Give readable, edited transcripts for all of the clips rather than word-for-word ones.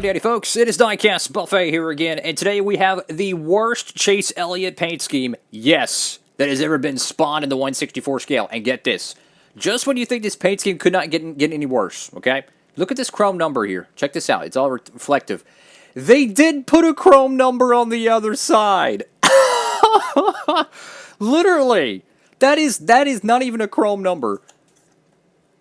Daddy folks, it is Diecastbuffet here again, and today we have the worst Chase Elliott paint scheme, yes, that has ever been spawned in the 1/64 scale. And get this, just when you think this paint scheme could not get any worse, okay? Look at this chrome number here. Check this out, it's all reflective. They did put a chrome number on the other side. Literally, that is not even a chrome number.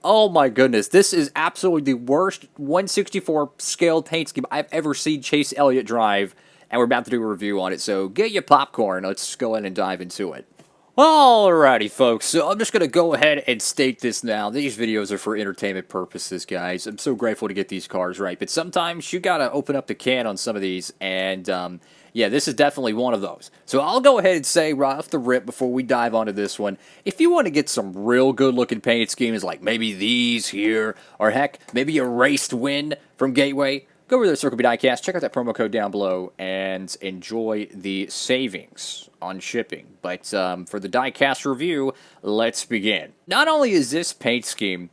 Oh my goodness, this is absolutely the worst 1/64 scale paint scheme I've ever seen Chase Elliott drive, and we're about to do a review on it, so get your popcorn, let's go in and dive into it. Alrighty folks, so I'm just going to go ahead and state this now. These videos are for entertainment purposes, guys. I'm so grateful to get these cars right, but sometimes you got to open up the can on some of these, and yeah, this is definitely one of those. So I'll go ahead and say right off the rip before we dive onto this one, if you want to get some real good looking paint schemes like maybe these here, or heck, maybe a raced win from Gateway, go over to the Circle B Diecast, check out that promo code down below, and enjoy the savings on shipping. But for the Diecast review, let's begin. Not only is this paint scheme,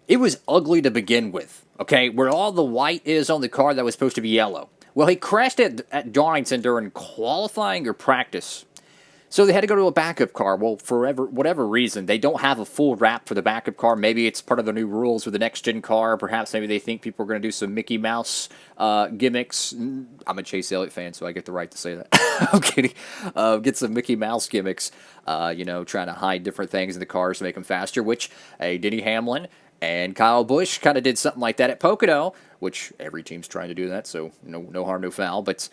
it was ugly to begin with, okay? Where all the white is on the car that was supposed to be yellow. Well, he crashed at Darlington during qualifying or practice. So they had to go to a backup car. Well, for whatever reason, they don't have a full wrap for the backup car. Maybe it's part of the new rules with the next-gen car. Perhaps maybe they think people are going to do some Mickey Mouse gimmicks. I'm a Chase Elliott fan, so I get the right to say that. I'm kidding. Get some Mickey Mouse gimmicks, you know, trying to hide different things in the cars to make them faster, which Denny Hamlin and Kyle Busch kind of did something like that at Pocono, which every team's trying to do that, so no harm, no foul. But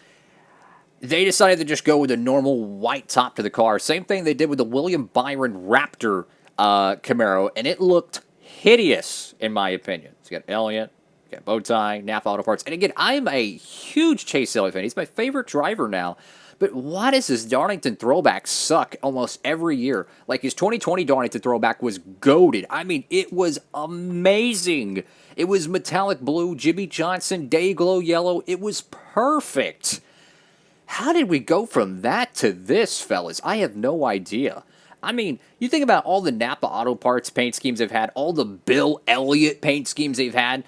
they decided to just go with a normal white top to the car. Same thing they did with the William Byron Raptor Camaro, and it looked hideous, in my opinion. So you got Elliott, you got Bowtie, Napa Auto Parts. And again, I'm a huge Chase Elliott fan. He's my favorite driver now. But why does this Darlington Throwback suck almost every year? Like his 2020 Darlington Throwback was goated. I mean, it was amazing. It was metallic blue, Jimmy Johnson, day glow yellow. It was perfect. How did we go from that to this, fellas? I have no idea. I mean, you think about all the Napa Auto Parts paint schemes they've had, all the Bill Elliott paint schemes they've had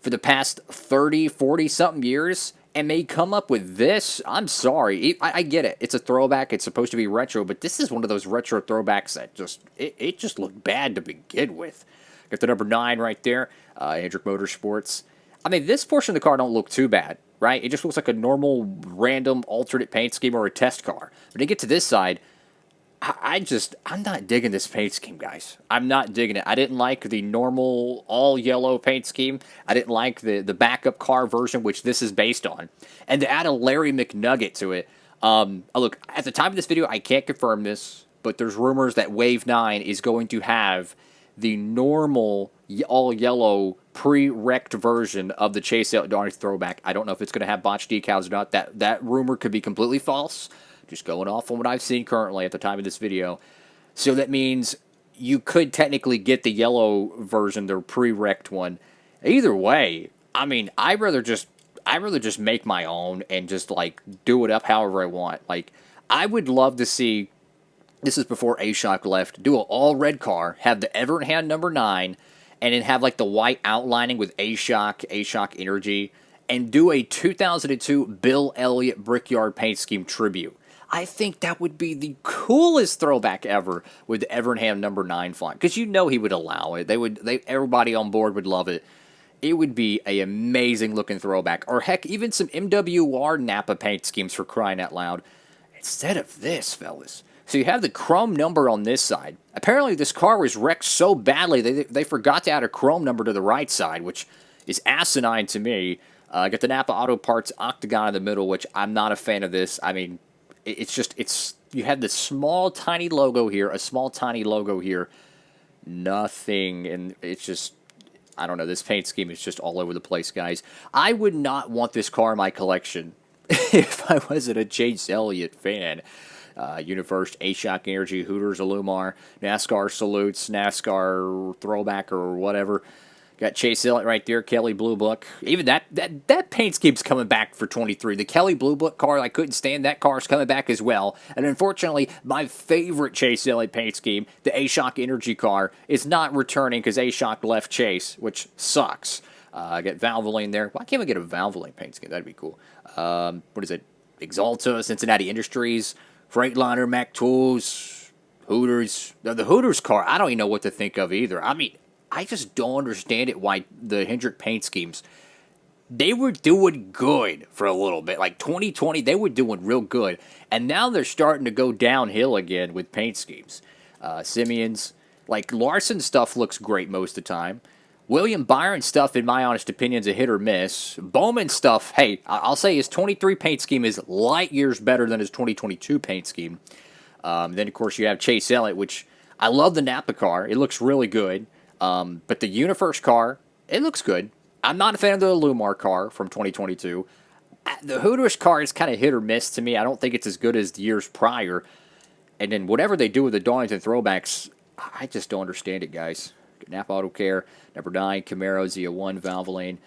for the past 30, 40-something years, and they come up with this. I'm sorry. I get it. It's a throwback. It's supposed to be retro, but this is one of those retro throwbacks that it just looked bad to begin with. Got the number 9 right there, Hendrick Motorsports. I mean, this portion of the car don't look too bad, right? It just looks like a normal, random, alternate paint scheme or a test car. But to get to this side, I'm not digging this paint scheme, guys. I'm not digging it. I didn't like the normal all-yellow paint scheme. I didn't like the backup car version, which this is based on. And to add a Larry McNugget to it, look, at the time of this video, I can't confirm this, but there's rumors that Wave 9 is going to have the normal all-yellow pre-wrecked version of the Chase Elliott Darlington Throwback. I don't know if it's going to have botched decals or not. That rumor could be completely false. Just going off on what I've seen currently at the time of this video. So that means you could technically get the yellow version, the pre-wrecked one. Either way, I mean, I'd rather just make my own and just like do it up however I want. Like, I would love to see, this is before A-Shock left, do an all-red car, have the Everett Hand number 9, and then have like the white outlining with A-Shock Energy, and do a 2002 Bill Elliott Brickyard paint scheme tribute. I think that would be the coolest throwback ever with the Everett Hand number 9 font, because you know he would allow it. Everybody on board would love it. It would be an amazing looking throwback, or heck, even some MWR Napa paint schemes, for crying out loud, instead of this, fellas. So you have the chrome number on this side. Apparently this car was wrecked so badly they forgot to add a chrome number to the right side, which is asinine to me. Got the Napa Auto Parts octagon in the middle, which I'm not a fan of this. I mean, you have this small tiny logo here, a small tiny logo here, nothing, and it's just, I don't know, this paint scheme is just all over the place, guys. I would not want this car in my collection if I wasn't a Chase Elliott fan. Universe, A-Shock Energy, Hooters, Illumar, NASCAR Salutes, NASCAR Throwback, or whatever. Got Chase Elliott right there, Kelly Blue Book. Even that paint scheme's coming back for 23. The Kelly Blue Book car, I couldn't stand. That car's coming back as well. And unfortunately, my favorite Chase Elliott paint scheme, the A-Shock Energy car, is not returning because A-Shock left Chase, which sucks. I got Valvoline there. Why can't we get a Valvoline paint scheme? That'd be cool. What is it? Exalta, Cincinnati Industries, Freightliner, Mac Tools, Hooters. The Hooters car, I don't even know what to think of either. I mean, I just don't understand it why the Hendrick paint schemes, they were doing good for a little bit. Like 2020, they were doing real good. And now they're starting to go downhill again with paint schemes. Simeon's, like Larson stuff looks great most of the time. William Byron stuff, in my honest opinion, is a hit or miss. Bowman stuff, hey, I'll say his 23 paint scheme is light years better than his 2022 paint scheme. Then, of course, you have Chase Elliott, which I love the Napa car. It looks really good. But the UniFirst car, it looks good. I'm not a fan of the Lumar car from 2022. The Hooters car is kind of hit or miss to me. I don't think it's as good as the years prior. And then whatever they do with the Darlington throwbacks, I just don't understand it, guys. Napa Auto Care, number 9, Camaro, Z01, Valvoline.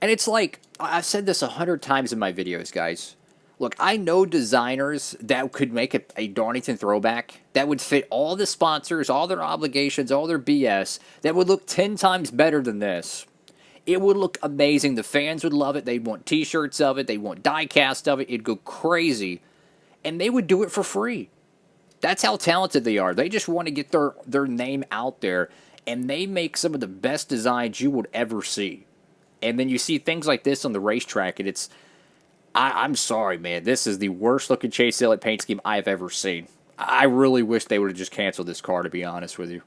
And it's like, I've said this 100 times in my videos, guys. Look, I know designers that could make a Darlington throwback that would fit all the sponsors, all their obligations, all their BS, that would look 10 times better than this. It would look amazing. The fans would love it. They'd want t-shirts of it. They'd want diecast of it. It'd go crazy. And they would do it for free. That's how talented they are. They just want to get their name out there. And they make some of the best designs you would ever see. And then you see things like this on the racetrack, and it's... I'm sorry, man. This is the worst-looking Chase Elliott paint scheme I've ever seen. I really wish they would have just canceled this car, to be honest with you.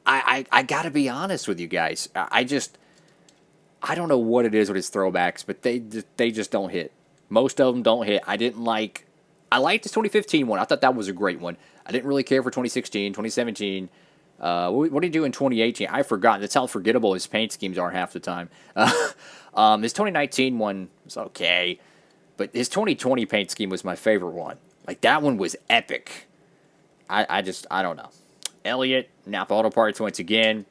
I got to be honest with you guys. I don't know what it is with his throwbacks, but they just don't hit. Most of them don't hit. I liked this 2015 one. I thought that was a great one. I didn't really care for 2016, 2017. What did he do in 2018? I forgot. That's how forgettable his paint schemes are half the time. His 2019 one was okay, but his 2020 paint scheme was my favorite one. Like, that one was epic. I don't know. Elliott, Napa Auto Parts once again.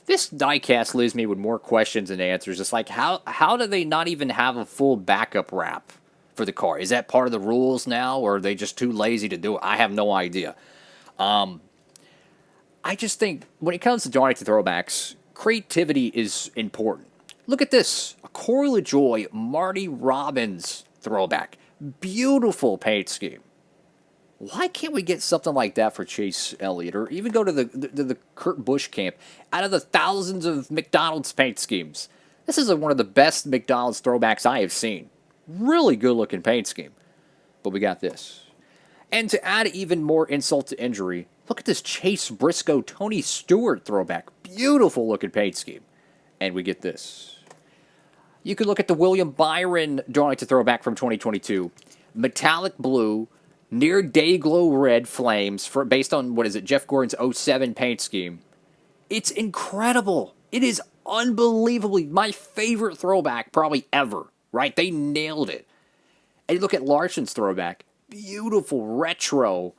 This diecast leaves me with more questions than answers. It's like, how do they not even have a full backup wrap for the car? Is that part of the rules now, or are they just too lazy to do it? I have no idea. I just think when it comes to Darlington throwbacks, creativity is important. Look at this. A Corey LaJoie Marty Robbins throwback. Beautiful paint scheme. Why can't we get something like that for Chase Elliott, or even go to the Kurt Busch camp? Out of the thousands of McDonald's paint schemes, this is one of the best McDonald's throwbacks I have seen. Really good-looking paint scheme. But we got this. And to add even more insult to injury, look at this Chase Briscoe Tony Stewart throwback. Beautiful-looking paint scheme. And we get this. You could look at the William Byron Darlington throwback from 2022. Metallic blue, near day-glow red flames based on, what is it, Jeff Gordon's 07 paint scheme. It's incredible. It is unbelievably my favorite throwback probably ever, right? They nailed it. And you look at Larson's throwback. Beautiful retro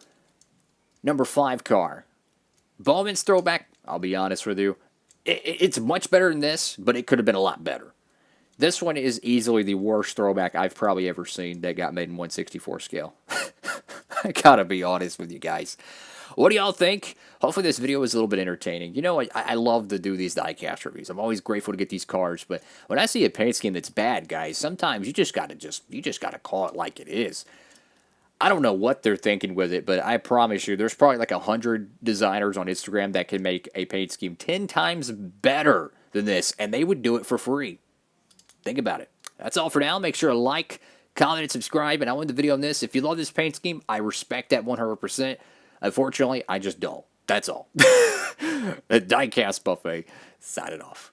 number 5 car. Bowman's throwback, I'll be honest with you, it's much better than this, but it could have been a lot better. This one is easily the worst throwback I've probably ever seen that got made in 1/64 scale. I gotta be honest with you guys. What do y'all think? Hopefully this video was a little bit entertaining. You know, I love to do these diecast reviews. I'm always grateful to get these cars, but when I see a paint scheme that's bad, guys, sometimes you just gotta call it like it is. I don't know what they're thinking with it, but I promise you, there's probably like 100 designers on Instagram that can make a paint scheme 10 times better than this, and they would do it for free. Think about it. That's all for now. Make sure to like, comment, and subscribe, and I'll end the video on this. If you love this paint scheme, I respect that 100%. Unfortunately, I just don't. That's all. The Diecastbuffet, signing off.